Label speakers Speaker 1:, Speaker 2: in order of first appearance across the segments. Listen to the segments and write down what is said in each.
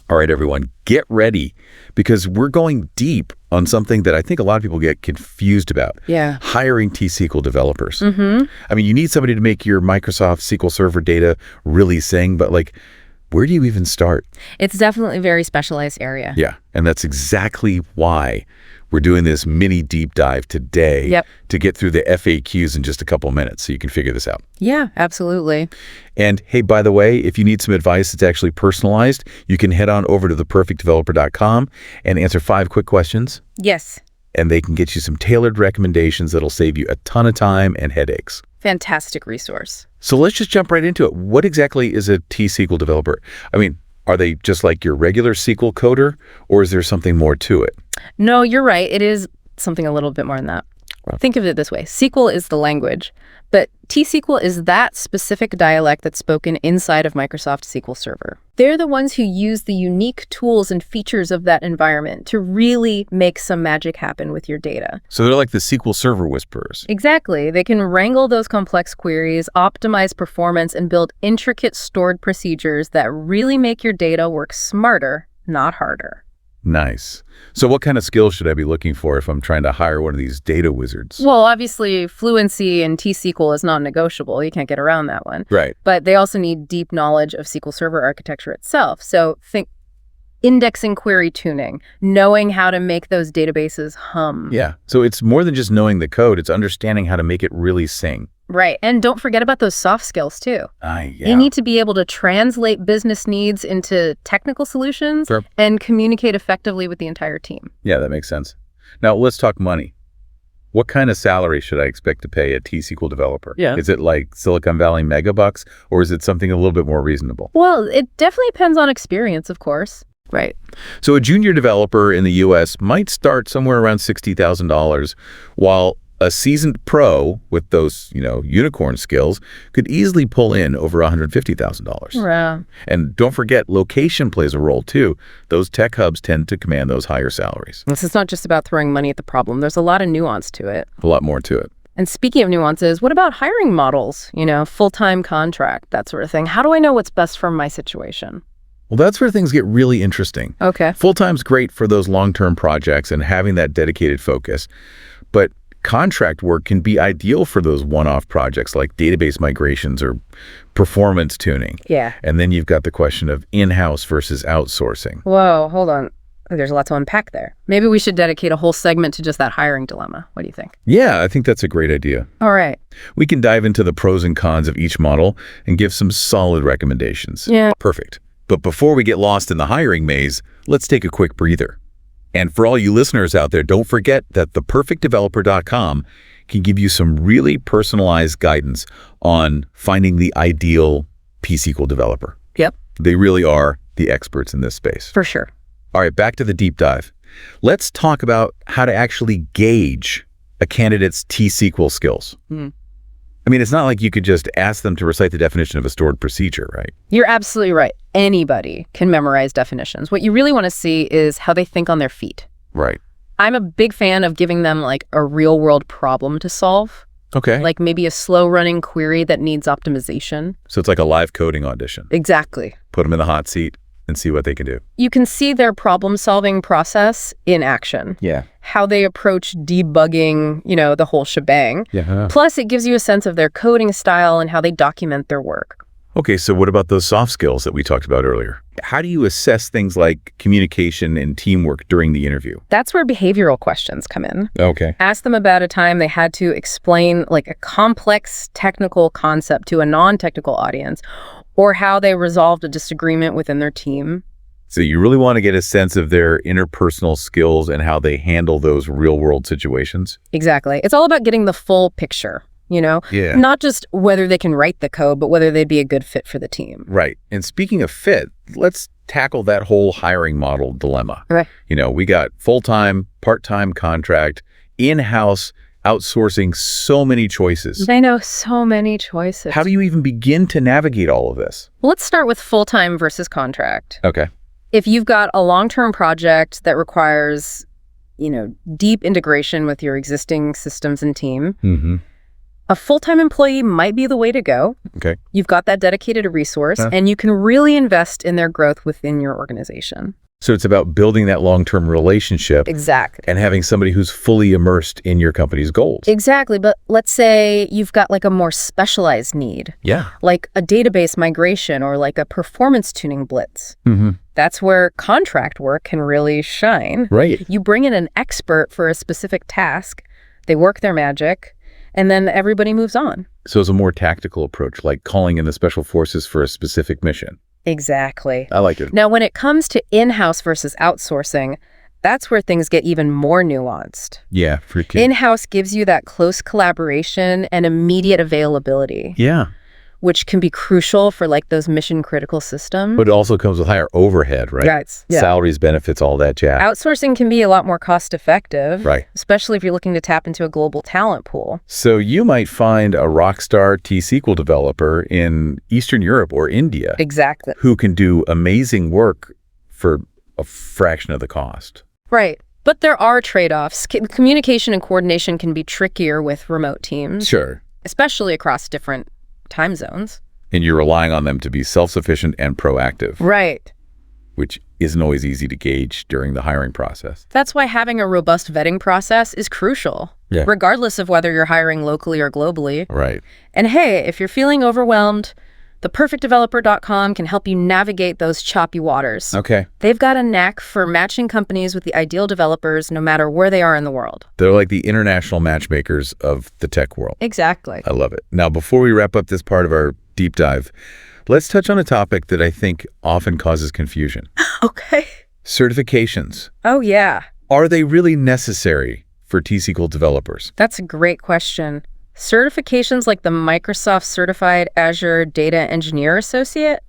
Speaker 1: All right, everyone, get ready because we're going deep on something that I think a lot of people get confused about.
Speaker 2: Yeah.
Speaker 1: Hiring T-SQL developers.
Speaker 2: Mm-hmm.
Speaker 1: I mean, you need somebody to make your Microsoft SQL Server data really sing, but like, where do you even start?
Speaker 2: It's definitely a very specialized area.
Speaker 1: Yeah, and that's exactly why we're doing this mini deep dive today to get through the FAQs in just a couple minutes so you can figure this out.
Speaker 2: Yeah, absolutely.
Speaker 1: And hey, by the way, if you need some advice that's actually personalized, you can head on over to theperfectdeveloper.com and answer 5 quick questions.
Speaker 2: Yes.
Speaker 1: And they can get you some tailored recommendations that'll save you a ton of time and headaches.
Speaker 2: Fantastic resource.
Speaker 1: So let's just jump right into it. What exactly is a T-SQL developer? I mean, are they just like your regular SQL coder, or is there something more to it?
Speaker 2: No, you're right. It is something a little bit more than that. Right. Think of it this way. SQL is the language, but T-SQL is that specific dialect that's spoken inside of Microsoft SQL Server. They're the ones who use the unique tools and features of that environment to really make some magic happen with your data.
Speaker 1: So they're like the SQL Server whisperers.
Speaker 2: Exactly. They can wrangle those complex queries, optimize performance, and build intricate stored procedures that really make your data work smarter, not harder.
Speaker 1: Nice. So what kind of skills should I be looking for if I'm trying to hire one of these data wizards?
Speaker 2: Well, obviously, fluency in T-SQL is non-negotiable. You can't get around that one.
Speaker 1: Right.
Speaker 2: But they also need deep knowledge of SQL Server architecture itself. So think indexing query tuning, knowing how to make those databases hum.
Speaker 1: Yeah. So it's more than just knowing the code. It's understanding how to make it really sing.
Speaker 2: Right. And don't forget about those soft skills, too.
Speaker 1: Yeah.
Speaker 2: You need to be able to translate business needs into technical solutions and communicate effectively with the entire team.
Speaker 1: Yeah, that makes sense. Now, let's talk money. What kind of salary should I expect to pay a T-SQL developer?
Speaker 2: Yeah.
Speaker 1: Is it like Silicon Valley megabucks, or is it something a little bit more reasonable?
Speaker 2: Well, it definitely depends on experience, of course. Right.
Speaker 1: So a junior developer in the U.S. might start somewhere around $60,000, while a seasoned pro with those, unicorn skills could easily pull in over $150,000.
Speaker 2: Yeah.
Speaker 1: And don't forget, location plays a role too. Those tech hubs tend to command those higher salaries.
Speaker 2: This is not just about throwing money at the problem. There's a lot of nuance to it.
Speaker 1: A lot more to it.
Speaker 2: And speaking of nuances, what about hiring models? Full-time contract, that sort of thing. How do I know what's best for my situation?
Speaker 1: Well, that's where things get really interesting.
Speaker 2: Okay.
Speaker 1: Full-time's great for those long-term projects and having that dedicated focus. But contract work can be ideal for those one-off projects like database migrations or performance tuning.
Speaker 2: Yeah.
Speaker 1: And then you've got the question of in-house versus outsourcing.
Speaker 2: Whoa, hold on. There's a lot to unpack there. Maybe we should dedicate a whole segment to just that hiring dilemma. What do you think?
Speaker 1: Yeah, I think that's a great idea.
Speaker 2: All right.
Speaker 1: We can dive into the pros and cons of each model and give some solid recommendations.
Speaker 2: Yeah.
Speaker 1: Perfect. But before we get lost in the hiring maze, let's take a quick breather. And for all you listeners out there, don't forget that theperfectdeveloper.com can give you some really personalized guidance on finding the ideal T-SQL developer.
Speaker 2: Yep.
Speaker 1: They really are the experts in this space.
Speaker 2: For sure.
Speaker 1: All right, back to the deep dive. Let's talk about how to actually gauge a candidate's T-SQL skills. I mean, it's not like you could just ask them to recite the definition of a stored procedure, right?
Speaker 2: You're absolutely right. Anybody can memorize definitions. What you really want to see is how they think on their feet.
Speaker 1: Right.
Speaker 2: I'm a big fan of giving them like a real world problem to solve.
Speaker 1: Okay.
Speaker 2: Like maybe a slow running query that needs optimization.
Speaker 1: So it's like a live coding audition.
Speaker 2: Exactly.
Speaker 1: Put them in the hot seat and see what they can do.
Speaker 2: You can see their problem-solving process in action.
Speaker 1: Yeah.
Speaker 2: How they approach debugging, the whole shebang.
Speaker 1: Yeah.
Speaker 2: Plus, it gives you a sense of their coding style and how they document their work.
Speaker 1: Okay, so what about those soft skills that we talked about earlier? How do you assess things like communication and teamwork during the interview?
Speaker 2: That's where behavioral questions come in.
Speaker 1: Okay.
Speaker 2: Ask them about a time they had to explain like a complex technical concept to a non-technical audience, or how they resolved a disagreement within their team.
Speaker 1: So you really want to get a sense of their interpersonal skills and how they handle those real-world situations?
Speaker 2: Exactly. It's all about getting the full picture,
Speaker 1: Yeah.
Speaker 2: Not just whether they can write the code, but whether they'd be a good fit for the team.
Speaker 1: Right. And speaking of fit, let's tackle that whole hiring model dilemma.
Speaker 2: Right.
Speaker 1: We got full-time, part-time contract, in-house, outsourcing, so many choices.
Speaker 2: I know, so many choices.
Speaker 1: How do you even begin to navigate all of this?
Speaker 2: Well, let's start with full-time versus contract.
Speaker 1: Okay.
Speaker 2: If you've got a long-term project that requires, deep integration with your existing systems and team, A full-time employee might be the way to go.
Speaker 1: Okay.
Speaker 2: You've got that dedicated resource, and you can really invest in their growth within your organization.
Speaker 1: So it's about building that long-term relationship.
Speaker 2: Exactly.
Speaker 1: And having somebody who's fully immersed in your company's goals.
Speaker 2: Exactly. But let's say you've got like a more specialized need.
Speaker 1: Yeah.
Speaker 2: Like a database migration or like a performance tuning blitz.
Speaker 1: Mm-hmm.
Speaker 2: That's where contract work can really shine.
Speaker 1: Right.
Speaker 2: You bring in an expert for a specific task, they work their magic, and then everybody moves on.
Speaker 1: So it's a more tactical approach, like calling in the special forces for a specific mission.
Speaker 2: Exactly.
Speaker 1: I like it.
Speaker 2: Now, when it comes to in-house versus outsourcing, that's where things get even more nuanced.
Speaker 1: Yeah, freaking.
Speaker 2: In-house gives you that close collaboration and immediate availability.
Speaker 1: Yeah.
Speaker 2: Which can be crucial for like those mission critical systems.
Speaker 1: But it also comes with higher overhead, right?
Speaker 2: Right. Yeah.
Speaker 1: Salaries, benefits, all that jazz.
Speaker 2: Outsourcing can be a lot more cost effective.
Speaker 1: Right.
Speaker 2: Especially if you're looking to tap into a global talent pool.
Speaker 1: So you might find a rock star T-SQL developer in Eastern Europe or India.
Speaker 2: Exactly.
Speaker 1: Who can do amazing work for a fraction of the cost.
Speaker 2: Right. But there are trade-offs. Communication and coordination can be trickier with remote teams.
Speaker 1: Sure.
Speaker 2: Especially across different time zones.
Speaker 1: And you're relying on them to be self-sufficient and proactive.
Speaker 2: Right.
Speaker 1: Which isn't always easy to gauge during the hiring process.
Speaker 2: That's why having a robust vetting process is crucial, regardless of whether you're hiring locally or globally.
Speaker 1: Right.
Speaker 2: And hey, if you're feeling overwhelmed, theperfectdeveloper.com can help you navigate those choppy waters.
Speaker 1: Okay.
Speaker 2: They've got a knack for matching companies with the ideal developers no matter where they are in the world.
Speaker 1: They're like the international matchmakers of the tech world.
Speaker 2: Exactly.
Speaker 1: I love it. Now, before we wrap up this part of our deep dive, let's touch on a topic that I think often causes confusion.
Speaker 2: Okay.
Speaker 1: Certifications.
Speaker 2: Oh, yeah.
Speaker 1: Are they really necessary for T-SQL developers?
Speaker 2: That's a great question. Certifications like the Microsoft Certified Azure Data Engineer Associate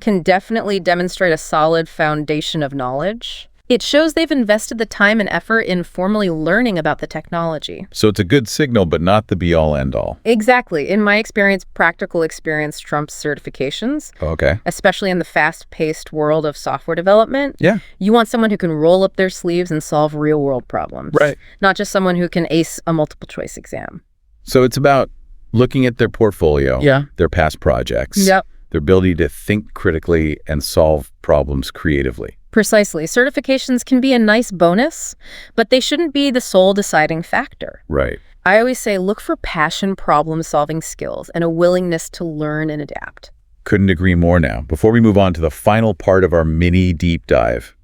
Speaker 2: can definitely demonstrate a solid foundation of knowledge. It shows they've invested the time and effort in formally learning about the technology.
Speaker 1: So it's a good signal, but not the be-all, end-all.
Speaker 2: Exactly. In my experience, practical experience trumps certifications.
Speaker 1: Okay.
Speaker 2: Especially in the fast-paced world of software development.
Speaker 1: Yeah.
Speaker 2: You want someone who can roll up their sleeves and solve real-world problems.
Speaker 1: Right.
Speaker 2: Not just someone who can ace a multiple-choice exam.
Speaker 1: So it's about looking at their portfolio, their past projects, their ability to think critically and solve problems creatively.
Speaker 2: Precisely. Certifications can be a nice bonus, but they shouldn't be the sole deciding factor.
Speaker 1: Right.
Speaker 2: I always say look for passion, problem-solving skills, and a willingness to learn and adapt.
Speaker 1: Couldn't agree more now. Before we move on to the final part of our mini deep dive,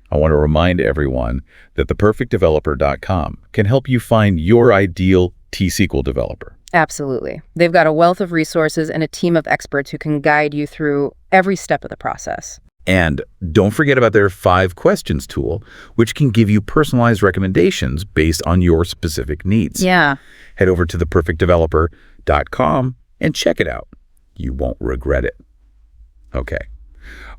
Speaker 1: I want to remind everyone that theperfectdeveloper.com can help you find your ideal T-SQL developer.
Speaker 2: Absolutely. They've got a wealth of resources and a team of experts who can guide you through every step of the process.
Speaker 1: And don't forget about their 5 questions tool, which can give you personalized recommendations based on your specific needs.
Speaker 2: Yeah.
Speaker 1: Head over to theperfectdeveloper.com and check it out. You won't regret it. Okay.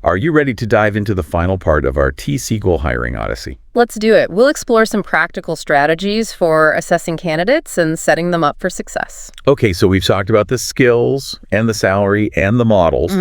Speaker 1: Are you ready to dive into the final part of our T-SQL hiring odyssey?
Speaker 2: Let's do it. We'll explore some practical strategies for assessing candidates and setting them up for success.
Speaker 1: Okay, so we've talked about the skills and the salary and the models.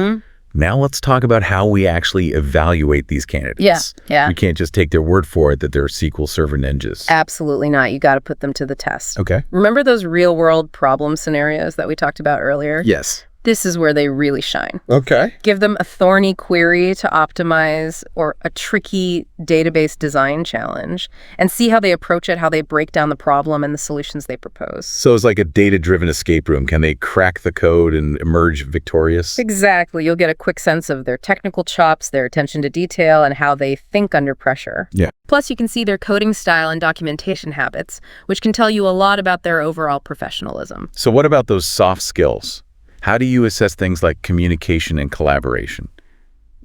Speaker 1: Now let's talk about how we actually evaluate these candidates.
Speaker 2: Yeah.
Speaker 1: We can't just take their word for it that they're SQL Server ninjas.
Speaker 2: Absolutely not. You got to put them to the test.
Speaker 1: Okay.
Speaker 2: Remember those real-world problem scenarios that we talked about earlier?
Speaker 1: Yes.
Speaker 2: This is where they really shine.
Speaker 1: Okay.
Speaker 2: Give them a thorny query to optimize or a tricky database design challenge and see how they approach it, how they break down the problem and the solutions they propose.
Speaker 1: So it's like a data-driven escape room. Can they crack the code and emerge victorious?
Speaker 2: Exactly. You'll get a quick sense of their technical chops, their attention to detail, and how they think under pressure.
Speaker 1: Yeah.
Speaker 2: Plus, you can see their coding style and documentation habits, which can tell you a lot about their overall professionalism.
Speaker 1: So what about those soft skills? How do you assess things like communication and collaboration?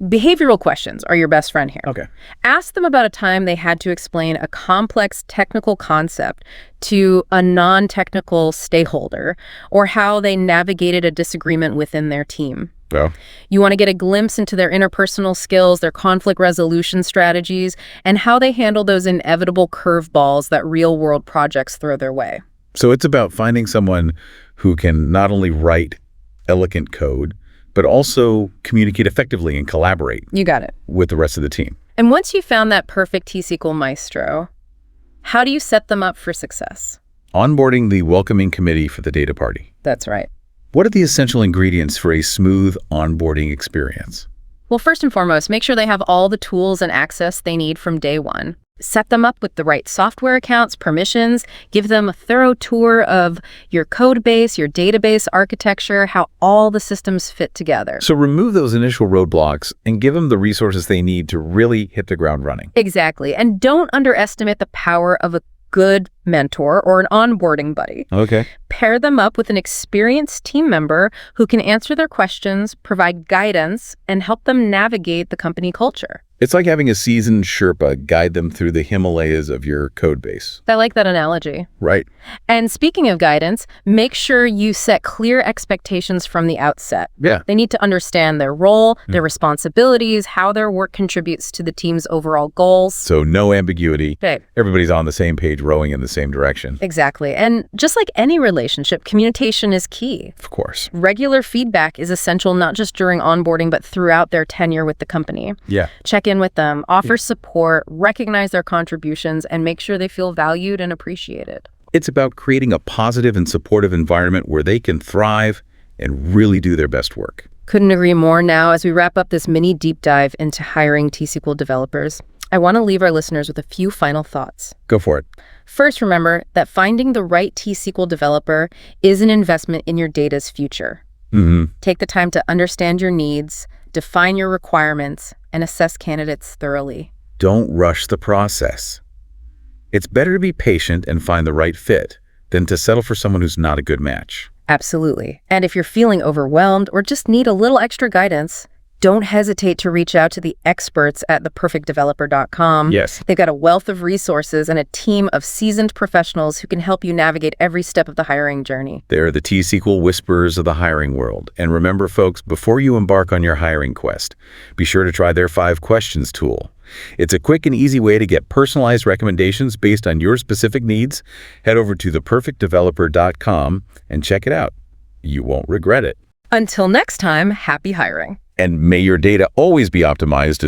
Speaker 2: Behavioral questions are your best friend here.
Speaker 1: Okay.
Speaker 2: Ask them about a time they had to explain a complex technical concept to a non-technical stakeholder, or how they navigated a disagreement within their team.
Speaker 1: Well,
Speaker 2: you want to get a glimpse into their interpersonal skills, their conflict resolution strategies, and how they handle those inevitable curveballs that real-world projects throw their way.
Speaker 1: So it's about finding someone who can not only write elegant code, but also communicate effectively and collaborate.
Speaker 2: You got it.
Speaker 1: With the rest of the team.
Speaker 2: And once you've found that perfect T-SQL maestro, how do you set them up for success?
Speaker 1: Onboarding the welcoming committee for the data party.
Speaker 2: That's right.
Speaker 1: What are the essential ingredients for a smooth onboarding experience?
Speaker 2: Well, first and foremost, make sure they have all the tools and access they need from day one. Set them up with the right software accounts, permissions, give them a thorough tour of your code base, your database architecture, how all the systems fit together.
Speaker 1: So remove those initial roadblocks and give them the resources they need to really hit the ground running.
Speaker 2: Exactly. And don't underestimate the power of a good mentor or an onboarding buddy.
Speaker 1: Okay.
Speaker 2: Pair them up with an experienced team member who can answer their questions, provide guidance, and help them navigate the company culture.
Speaker 1: It's like having a seasoned Sherpa guide them through the Himalayas of your code base.
Speaker 2: I like that analogy.
Speaker 1: Right.
Speaker 2: And speaking of guidance, make sure you set clear expectations from the outset.
Speaker 1: Yeah.
Speaker 2: They need to understand their role, their responsibilities, how their work contributes to the team's overall goals.
Speaker 1: So no ambiguity.
Speaker 2: Okay.
Speaker 1: Everybody's on the same page, rowing in the same direction.
Speaker 2: Exactly. And just like any relationship, communication is key.
Speaker 1: Of course.
Speaker 2: Regular feedback is essential not just during onboarding, but throughout their tenure with the company.
Speaker 1: Yeah.
Speaker 2: Check in with them, offer support, recognize their contributions, and make sure they feel valued and appreciated.
Speaker 1: It's about creating a positive and supportive environment where they can thrive and really do their best work.
Speaker 2: Couldn't agree more. Now, as we wrap up this mini deep dive into hiring T-SQL developers, I want to leave our listeners with a few final thoughts.
Speaker 1: Go for it.
Speaker 2: First, remember that finding the right T-SQL developer is an investment in your data's future. Take the time to understand your needs, define your requirements, and assess candidates thoroughly.
Speaker 1: Don't rush the process. It's better to be patient and find the right fit than to settle for someone who's not a good match.
Speaker 2: Absolutely. And if you're feeling overwhelmed or just need a little extra guidance, don't hesitate to reach out to the experts at theperfectdeveloper.com.
Speaker 1: Yes.
Speaker 2: They've got a wealth of resources and a team of seasoned professionals who can help you navigate every step of the hiring journey.
Speaker 1: They're the T-SQL whisperers of the hiring world. And remember, folks, before you embark on your hiring quest, be sure to try their 5 questions tool. It's a quick and easy way to get personalized recommendations based on your specific needs. Head over to theperfectdeveloper.com and check it out. You won't regret it.
Speaker 2: Until next time, happy hiring.
Speaker 1: And may your data always be optimized